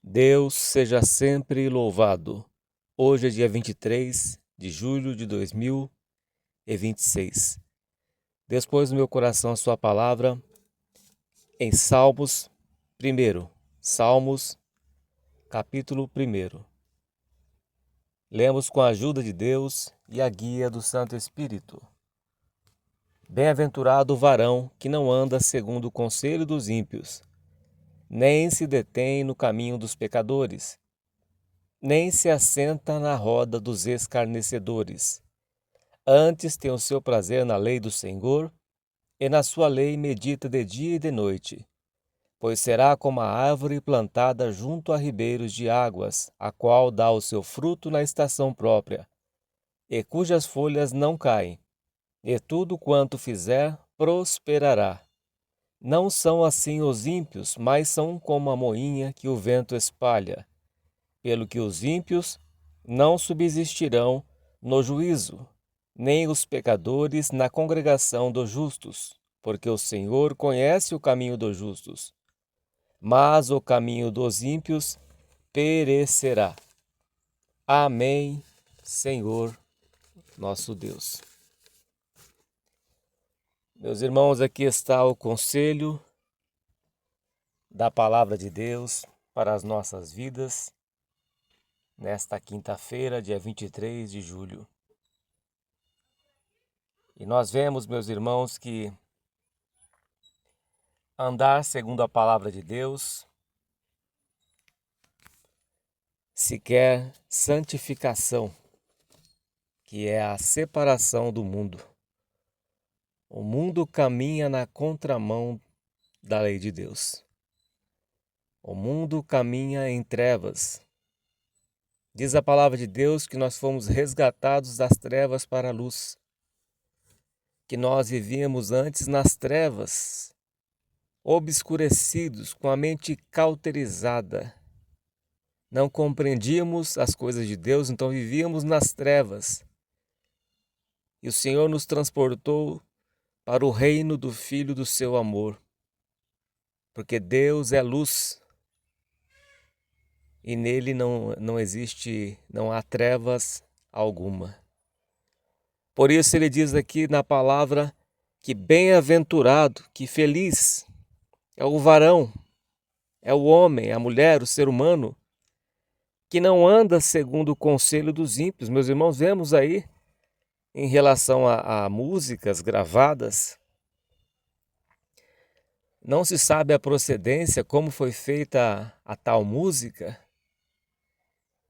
Deus seja sempre louvado. Hoje é dia 23 de julho de 2026. Deus pôs no meu coração a sua palavra em Salmos, Salmos, capítulo 1. Lemos com a ajuda de Deus e a guia do Santo Espírito. Bem-aventurado o varão que não anda segundo o conselho dos ímpios, nem se detém no caminho dos pecadores, nem se assenta na roda dos escarnecedores. Antes tem o seu prazer na lei do Senhor, e na sua lei medita de dia e de noite. Pois será como a árvore plantada junto a ribeiros de águas, a qual dá o seu fruto na estação própria, e cujas folhas não caem, e tudo quanto fizer prosperará. Não são assim os ímpios, mas são como a moinha que o vento espalha. Pelo que os ímpios não subsistirão no juízo, nem os pecadores na congregação dos justos, porque o Senhor conhece o caminho dos justos, mas o caminho dos ímpios perecerá. Amém, Senhor nosso Deus. Meus irmãos, aqui está o conselho da palavra de Deus para as nossas vidas, nesta quinta-feira, dia 23 de julho. E nós vemos, meus irmãos, que andar segundo a palavra de Deus se quer santificação, que é a separação do mundo. O mundo caminha na contramão da lei de Deus. O mundo caminha em trevas. Diz a palavra de Deus que nós fomos resgatados das trevas para a luz, que nós vivíamos antes nas trevas, obscurecidos, com a mente cauterizada. Não compreendíamos as coisas de Deus, então vivíamos nas trevas. E o Senhor nos transportou para o reino do Filho do seu amor. Porque Deus é luz. E nele não existe, não há trevas alguma. Por isso ele diz aqui na palavra que bem-aventurado, que feliz é o varão, é o homem, a mulher, o ser humano, que não anda segundo o conselho dos ímpios. Meus irmãos, vemos aí, em relação a músicas gravadas, não se sabe a procedência, como foi feita a tal música.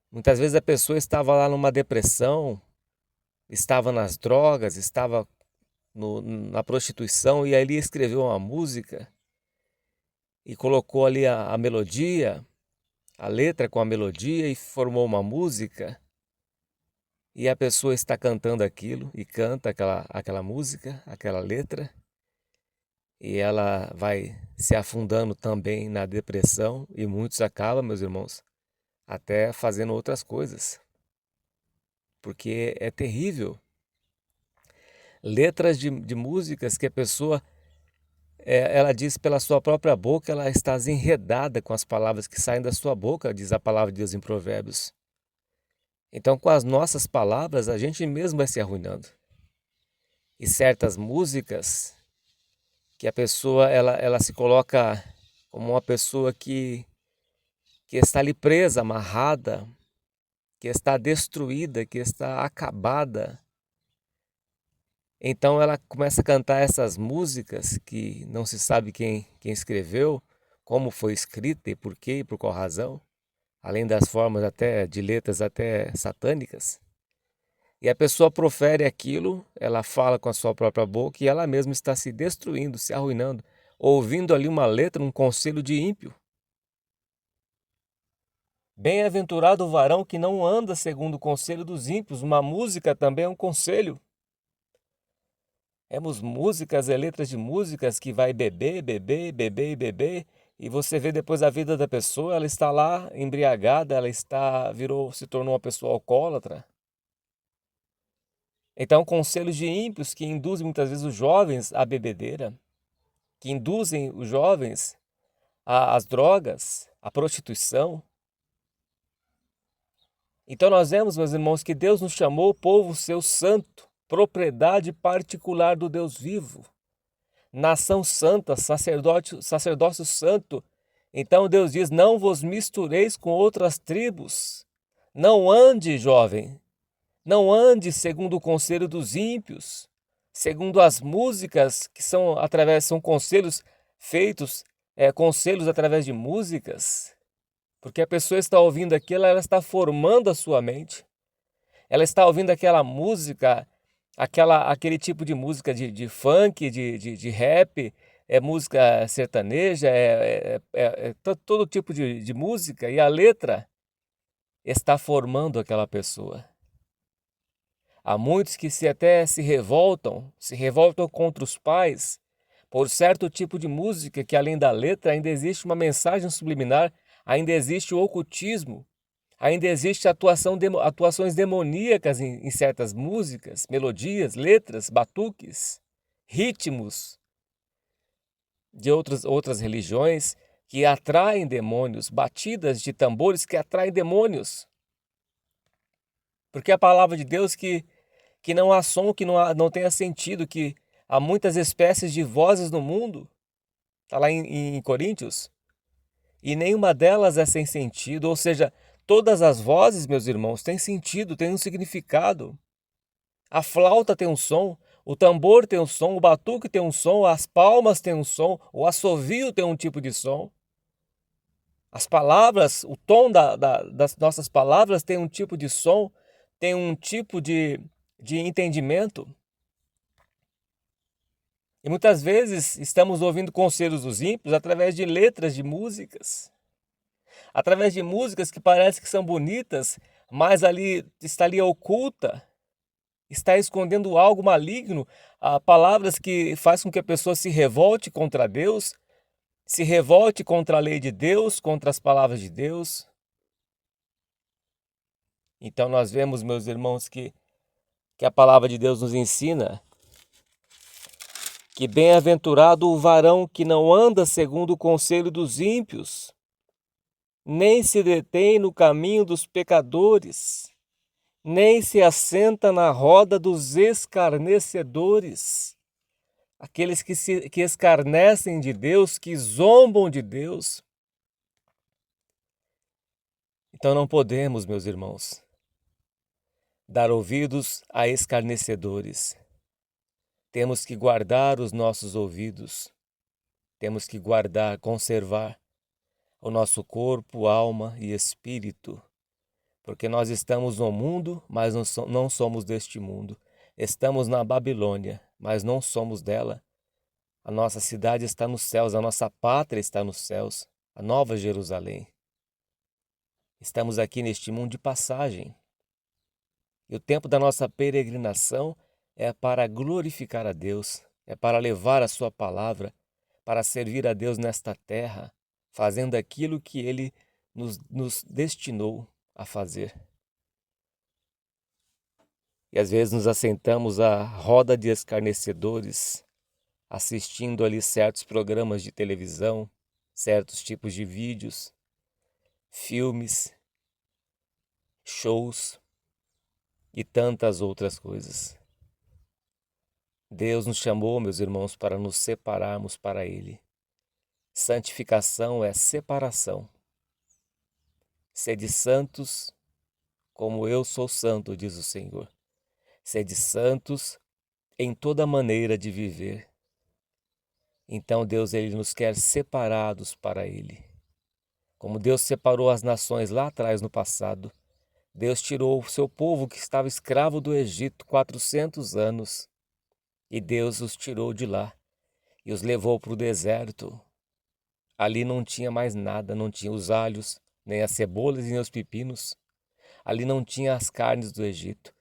Muitas vezes a pessoa estava lá numa depressão, estava nas drogas, estava na prostituição, e aí ele escreveu uma música e colocou ali a melodia, a letra com a melodia, e formou uma música. E a pessoa está cantando aquilo e canta aquela música, aquela letra, e ela vai se afundando também na depressão, e muitos acabam, meus irmãos, até fazendo outras coisas, porque é terrível. Letras de músicas que a pessoa, ela diz pela sua própria boca, ela está enredada com as palavras que saem da sua boca, diz a palavra de Deus em Provérbios. Então, com as nossas palavras, a gente mesmo vai se arruinando. E certas músicas que a pessoa ela se coloca como uma pessoa que está ali presa, amarrada, que está destruída, que está acabada. Então ela começa a cantar essas músicas que não se sabe quem escreveu, como foi escrita e por quê e por qual razão, além das formas até de letras até satânicas. E a pessoa profere aquilo, ela fala com a sua própria boca e ela mesma está se destruindo, se arruinando, ouvindo ali uma letra, um conselho de ímpio. Bem-aventurado o varão que não anda segundo o conselho dos ímpios. Uma música também é um conselho. Temos músicas e letras de músicas que vai beber, beber, beber e beber, e você vê depois a vida da pessoa, ela está lá embriagada, se tornou uma pessoa alcoólatra. Então, conselhos de ímpios que induzem muitas vezes os jovens à bebedeira, que induzem os jovens às drogas, à prostituição. Então nós vemos, meus irmãos, que Deus nos chamou povo seu santo, propriedade particular do Deus vivo, nação santa, sacerdócio santo. Então Deus diz: não vos mistureis com outras tribos. Não ande, jovem, não ande segundo o conselho dos ímpios, segundo as músicas que são conselhos feitos, conselhos através de músicas, porque a pessoa está ouvindo aquilo, ela está formando a sua mente, ela está ouvindo aquela música, aquele tipo de música de funk, de rap, música sertaneja, todo tipo de música, e a letra está formando aquela pessoa. Há muitos que se revoltam contra os pais por certo tipo de música que, além da letra, ainda existe uma mensagem subliminar, ainda existe o ocultismo, ainda existe atuações demoníacas em certas músicas, melodias, letras, batuques, ritmos de outras religiões que atraem demônios, batidas de tambores que atraem demônios. Porque a palavra de Deus que não há som, que não tenha sentido, que há muitas espécies de vozes no mundo, está lá em Coríntios, e nenhuma delas é sem sentido, ou seja, todas as vozes, meus irmãos, têm sentido, têm um significado. A flauta tem um som, o tambor tem um som, o batuque tem um som, as palmas têm um som, o assovio tem um tipo de som. As palavras, o tom das nossas palavras tem um tipo de som, tem um tipo de entendimento. E muitas vezes estamos ouvindo conselhos dos ímpios através de letras de músicas, através de músicas que parecem que são bonitas, mas está ali oculta, está escondendo algo maligno, palavras que fazem com que a pessoa se revolte contra Deus, se revolte contra a lei de Deus, contra as palavras de Deus. Então nós vemos, meus irmãos, que a palavra de Deus nos ensina que bem-aventurado o varão que não anda segundo o conselho dos ímpios, nem se detém no caminho dos pecadores, nem se assenta na roda dos escarnecedores, aqueles que escarnecem de Deus, que zombam de Deus. Então não podemos, meus irmãos, dar ouvidos a escarnecedores. Temos que guardar os nossos ouvidos, temos que guardar, conservar o nosso corpo, alma e espírito, porque nós estamos no mundo, mas não somos deste mundo. Estamos na Babilônia, mas não somos dela. A nossa cidade está nos céus, a nossa pátria está nos céus, a Nova Jerusalém. Estamos aqui neste mundo de passagem. E o tempo da nossa peregrinação é para glorificar a Deus, é para levar a sua palavra, para servir a Deus nesta terra, fazendo aquilo que Ele nos destinou a fazer. E às vezes nos assentamos à roda de escarnecedores, assistindo ali certos programas de televisão, certos tipos de vídeos, filmes, shows e tantas outras coisas. Deus nos chamou, meus irmãos, para nos separarmos para Ele. Santificação é separação. Sede santos, como eu sou santo, diz o Senhor. Sede santos em toda maneira de viver. Então Deus, Ele nos quer separados para Ele. Como Deus separou as nações lá atrás no passado, Deus tirou o seu povo que estava escravo do Egito 400 anos. E Deus os tirou de lá e os levou para o deserto. Ali não tinha mais nada, não tinha os alhos, nem as cebolas, nem os pepinos. Ali não tinha as carnes do Egito.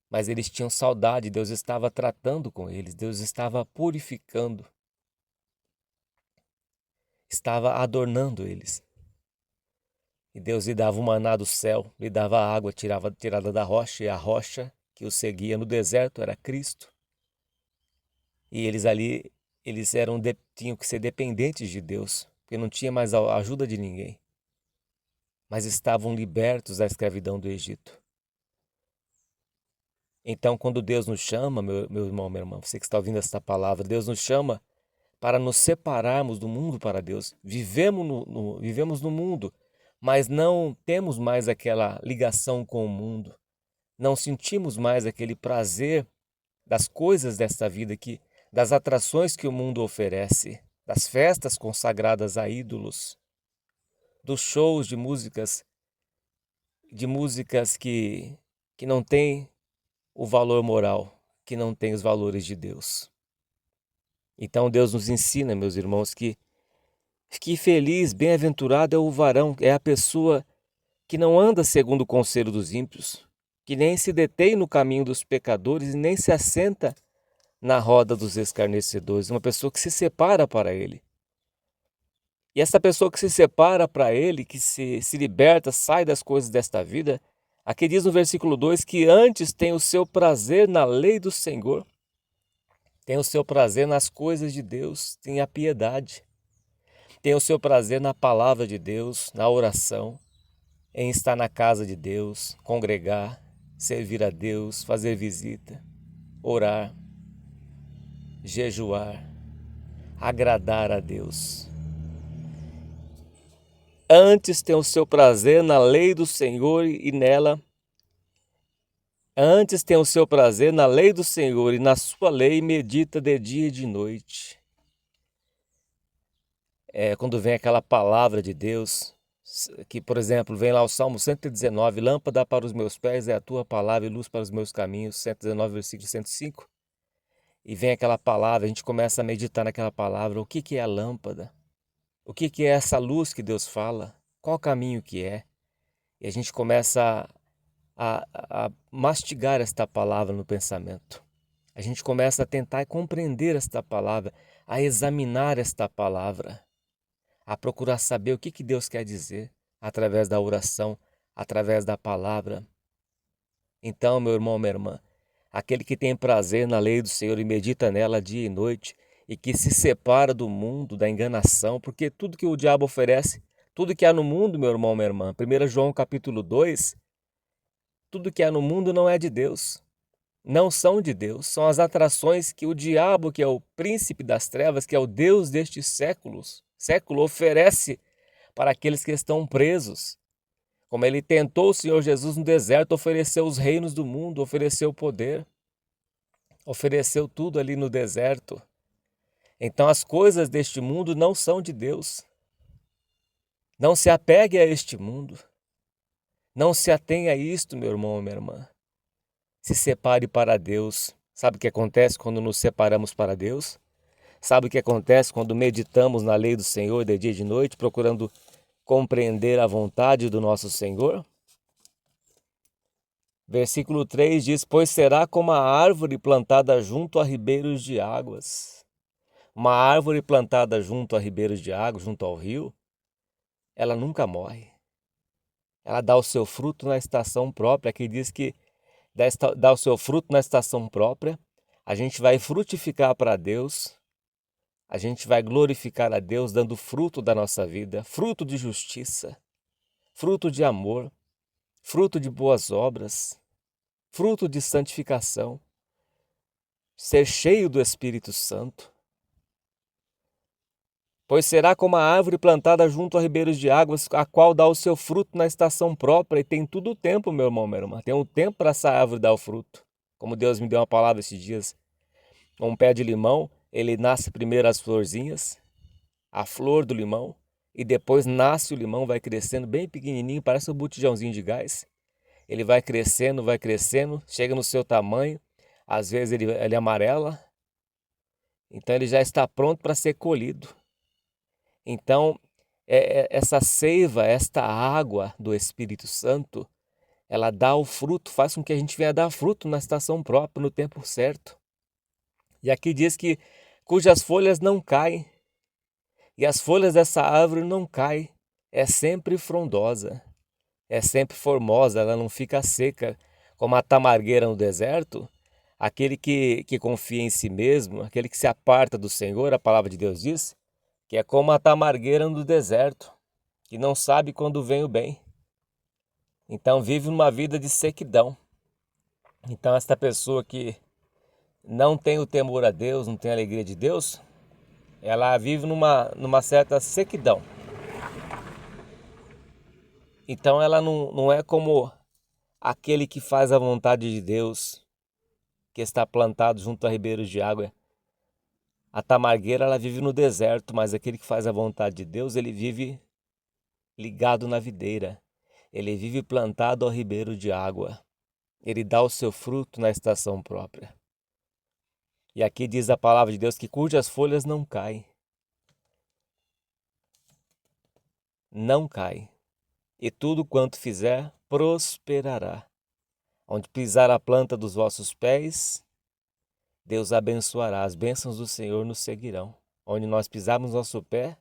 Mas eles tinham saudade, Deus estava tratando com eles, Deus estava purificando, estava adornando eles. E Deus lhe dava o maná do céu, lhe dava a água tirada da rocha, e a rocha que os seguia no deserto era Cristo. E eles ali, tinham que ser dependentes de Deus, porque não tinha mais a ajuda de ninguém. mas estavam libertos da escravidão do Egito. Então, quando Deus nos chama, meu irmão, minha irmã, você que está ouvindo esta palavra, Deus nos chama para nos separarmos do mundo para Deus. Vivemos no mundo, mas não temos mais aquela ligação com o mundo. Não sentimos mais aquele prazer das coisas desta vida, das atrações que o mundo oferece, das festas consagradas a ídolos, dos shows de músicas que não têm o valor moral, que não têm os valores de Deus. Então Deus nos ensina, meus irmãos, que feliz, bem-aventurado é o varão, é a pessoa que não anda segundo o conselho dos ímpios, que nem se detém no caminho dos pecadores e nem se assenta na roda dos escarnecedores, uma pessoa que se separa para ele. E essa pessoa que se separa para ele, que se liberta, sai das coisas desta vida, aqui diz no versículo 2 que antes tem o seu prazer na lei do Senhor, tem o seu prazer nas coisas de Deus, tem a piedade, tem o seu prazer na palavra de Deus, na oração, em estar na casa de Deus, congregar, servir a Deus, fazer visita, orar, jejuar, agradar a Deus. Antes tem o seu prazer na lei do Senhor e nela. Antes tem o seu prazer na lei do Senhor e na sua lei medita de dia e de noite. Quando vem aquela palavra de Deus, que, por exemplo, vem lá o Salmo 119, lâmpada para os meus pés é a tua palavra e luz para os meus caminhos, 119, versículo 105. E vem aquela palavra, a gente começa a meditar naquela palavra, o que é a lâmpada? O que é essa luz que Deus fala? Qual o caminho que é? E a gente começa a mastigar esta palavra no pensamento. A gente começa a tentar compreender esta palavra, a examinar esta palavra, a procurar saber o que Deus quer dizer através da oração, através da palavra. Então, meu irmão, minha irmã, aquele que tem prazer na lei do Senhor e medita nela dia e noite, e que se separa do mundo, da enganação, porque tudo que o diabo oferece, tudo que há no mundo, meu irmão, minha irmã, 1 João capítulo 2, tudo que há no mundo não é de Deus, não são de Deus, são as atrações que o diabo, que é o príncipe das trevas, que é o Deus destes século, oferece para aqueles que estão presos. Como ele tentou o Senhor Jesus no deserto, ofereceu os reinos do mundo, ofereceu poder, ofereceu tudo ali no deserto. Então as coisas deste mundo não são de Deus. Não se apegue a este mundo. Não se atenha a isto, meu irmão e minha irmã. Se separe para Deus. Sabe o que acontece quando nos separamos para Deus? Sabe o que acontece quando meditamos na lei do Senhor de dia e de noite, procurando compreender a vontade do nosso Senhor? Versículo 3 diz, pois será como a árvore plantada junto a ribeiros de águas. Uma árvore plantada junto a ribeiros de água, junto ao rio, ela nunca morre. Ela dá o seu fruto na estação própria. Aqui diz que dá o seu fruto na estação própria. A gente vai frutificar para Deus. A gente vai glorificar a Deus dando fruto da nossa vida, fruto de justiça, fruto de amor, fruto de boas obras, fruto de santificação, ser cheio do Espírito Santo. Pois será como a árvore plantada junto a ribeiros de águas, a qual dá o seu fruto na estação própria, e tem todo o tempo, meu irmão, minha irmã, tem um tempo para essa árvore dar o fruto. Como Deus me deu uma palavra esses dias, um pé de limão, ele nasce primeiro as florzinhas, a flor do limão, e depois nasce o limão, vai crescendo bem pequenininho, parece um botijãozinho de gás. Ele vai crescendo, chega no seu tamanho, às vezes ele amarela, então ele já está pronto para ser colhido. Então, essa seiva, esta água do Espírito Santo, ela dá o fruto, faz com que a gente venha dar fruto na estação própria, no tempo certo. E aqui diz que cujas folhas não caem, e as folhas dessa árvore não caem, é sempre frondosa, é sempre formosa, ela não fica seca, como a tamargueira no deserto. Aquele que confia em si mesmo, aquele que se aparta do Senhor, a palavra de Deus diz, que é como a tamargueira no deserto, que não sabe quando vem o bem. Então vive uma vida de sequidão. Então esta pessoa que não tem o temor a Deus, não tem a alegria de Deus, ela vive numa certa sequidão. Então ela não é como aquele que faz a vontade de Deus, que está plantado junto a ribeiros de água. A tamargueira, ela vive no deserto, mas aquele que faz a vontade de Deus, ele vive ligado na videira. Ele vive plantado ao ribeiro de água. Ele dá o seu fruto na estação própria. E aqui diz a palavra de Deus que cujas folhas não caem. Não cai. E tudo quanto fizer, prosperará. Onde pisar a planta dos vossos pés, Deus abençoará. As bênçãos do Senhor nos seguirão. Onde nós pisarmos nosso pé,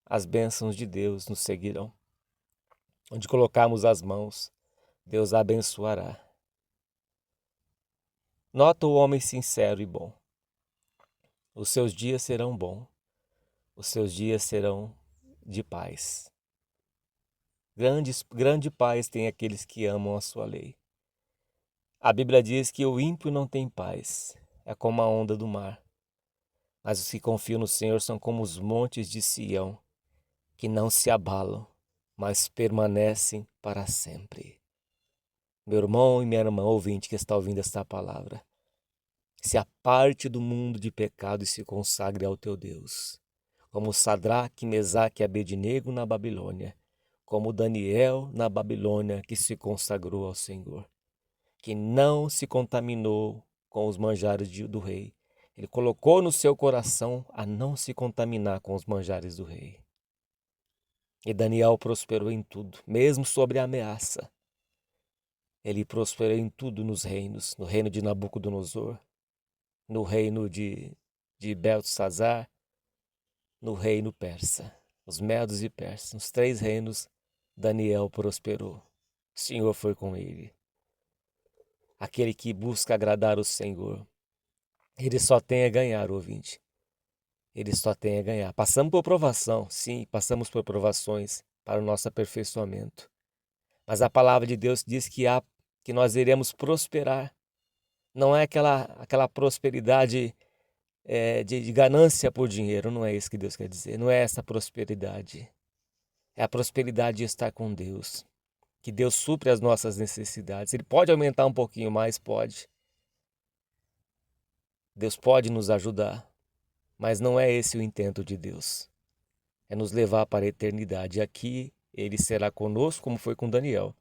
as bênçãos de Deus nos seguirão. Onde colocarmos as mãos, Deus abençoará. Nota o homem sincero e bom. Os seus dias serão bons. Os seus dias serão de paz. Grande paz tem aqueles que amam a sua lei. A Bíblia diz que o ímpio não tem paz. É como a onda do mar. Mas os que confiam no Senhor são como os montes de Sião, que não se abalam, mas permanecem para sempre. Meu irmão e minha irmã ouvinte que está ouvindo esta palavra, se aparte do mundo de pecado e se consagre ao teu Deus. Como Sadraque, Mesaque e Abednego na Babilônia, como Daniel na Babilônia que se consagrou ao Senhor, que não se contaminou com os manjares do rei. Ele colocou no seu coração a não se contaminar com os manjares do rei. E Daniel prosperou em tudo, mesmo sobre a ameaça. Ele prosperou em tudo nos reinos, no reino de Nabucodonosor, no reino de Beltesazar, no reino persa, os medos e persas, nos 3 reinos, Daniel prosperou. O Senhor foi com ele. Aquele que busca agradar o Senhor, ele só tem a ganhar, ouvinte. Ele só tem a ganhar. Passamos por provação, sim, passamos por provações para o nosso aperfeiçoamento. Mas a palavra de Deus diz que nós iremos prosperar. Não é aquela prosperidade de ganância por dinheiro, não é isso que Deus quer dizer. Não é essa prosperidade. É a prosperidade de estar com Deus. Que Deus supre as nossas necessidades. Ele pode aumentar um pouquinho mais? Pode. Deus pode nos ajudar. Mas não é esse o intento de Deus. É nos levar para a eternidade. Aqui Ele será conosco como foi com Daniel.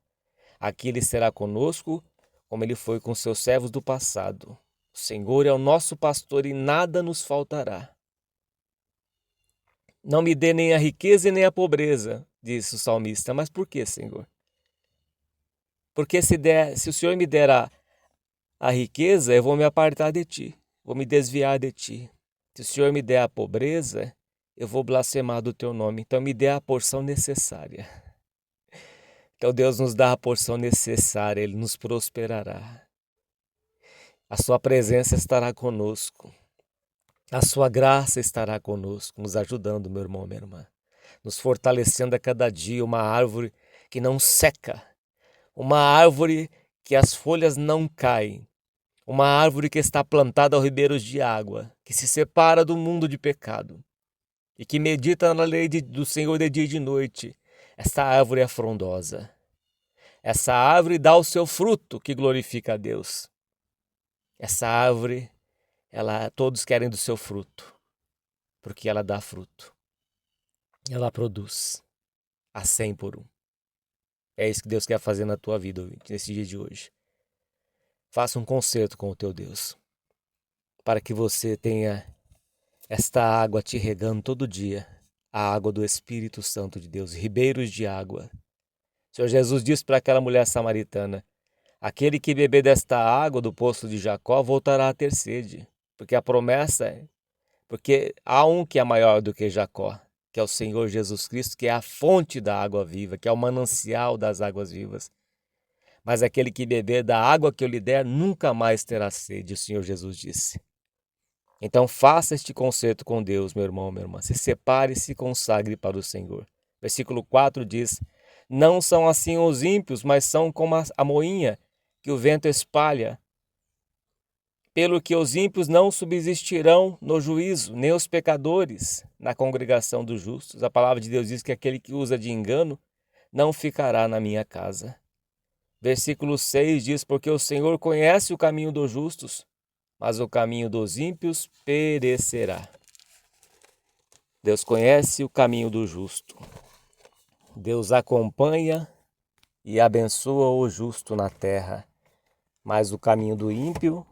Aqui Ele será conosco como Ele foi com seus servos do passado. O Senhor é o nosso pastor e nada nos faltará. Não me dê nem a riqueza e nem a pobreza, disse o salmista. Mas por que, Senhor? Porque se o Senhor me der a riqueza, eu vou me apartar de Ti, vou me desviar de Ti. Se o Senhor me der a pobreza, eu vou blasfemar do Teu nome. Então me dê a porção necessária. Então Deus nos dá a porção necessária, Ele nos prosperará. A Sua presença estará conosco. A Sua graça estará conosco, nos ajudando, meu irmão, minha irmã. Nos fortalecendo a cada dia, uma árvore que não seca. Uma árvore que as folhas não caem. Uma árvore que está plantada ao ribeiros de água, que se separa do mundo de pecado e que medita na lei do Senhor de dia e de noite. Essa árvore é frondosa. Essa árvore dá o seu fruto que glorifica a Deus. Essa árvore, todos querem do seu fruto, porque ela dá fruto. Ela produz a 100 por 1. É isso que Deus quer fazer na tua vida, nesse dia de hoje. Faça um concerto com o teu Deus, para que você tenha esta água te regando todo dia, a água do Espírito Santo de Deus, ribeiros de água. O Senhor Jesus disse para aquela mulher samaritana: aquele que beber desta água do poço de Jacó voltará a ter sede, porque a promessa porque há um que é maior do que Jacó, que é o Senhor Jesus Cristo, que é a fonte da água viva, que é o manancial das águas vivas. Mas aquele que beber da água que eu lhe der nunca mais terá sede, o Senhor Jesus disse. Então faça este concerto com Deus, meu irmão, minha irmã. Se separe e se consagre para o Senhor. Versículo 4 diz: Não são assim os ímpios, mas são como a moinha que o vento espalha. Pelo que os ímpios não subsistirão no juízo, nem os pecadores na congregação dos justos. A palavra de Deus diz que aquele que usa de engano não ficará na minha casa. Versículo 6 diz: porque o Senhor conhece o caminho dos justos, mas o caminho dos ímpios perecerá. Deus conhece o caminho do justo. Deus acompanha e abençoa o justo na terra, mas o caminho do ímpio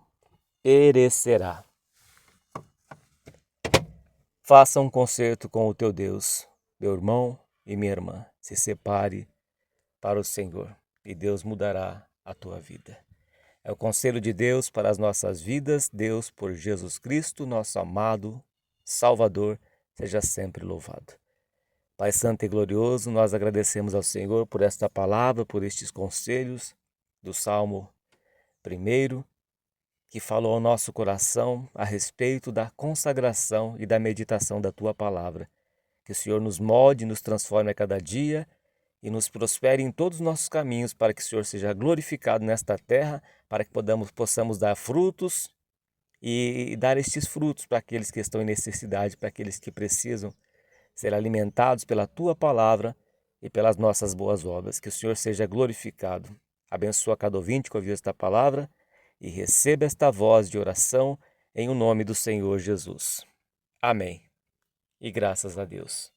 perecerá. Faça um concerto com o teu Deus, meu irmão e minha irmã. Se separe para o Senhor e Deus mudará a tua vida. É o conselho de Deus para as nossas vidas. Deus, por Jesus Cristo, nosso amado Salvador, seja sempre louvado. Pai Santo e Glorioso, nós agradecemos ao Senhor por esta palavra, por estes conselhos do Salmo 1, que falou ao nosso coração a respeito da consagração e da meditação da Tua Palavra. Que o Senhor nos molde, nos transforme a cada dia e nos prospere em todos os nossos caminhos, para que o Senhor seja glorificado nesta terra, para que possamos dar frutos e dar estes frutos para aqueles que estão em necessidade, para aqueles que precisam ser alimentados pela Tua Palavra e pelas nossas boas obras. Que o Senhor seja glorificado. Abençoa cada ouvinte que ouviu esta palavra e receba esta voz de oração em o nome do Senhor Jesus. Amém. E graças a Deus.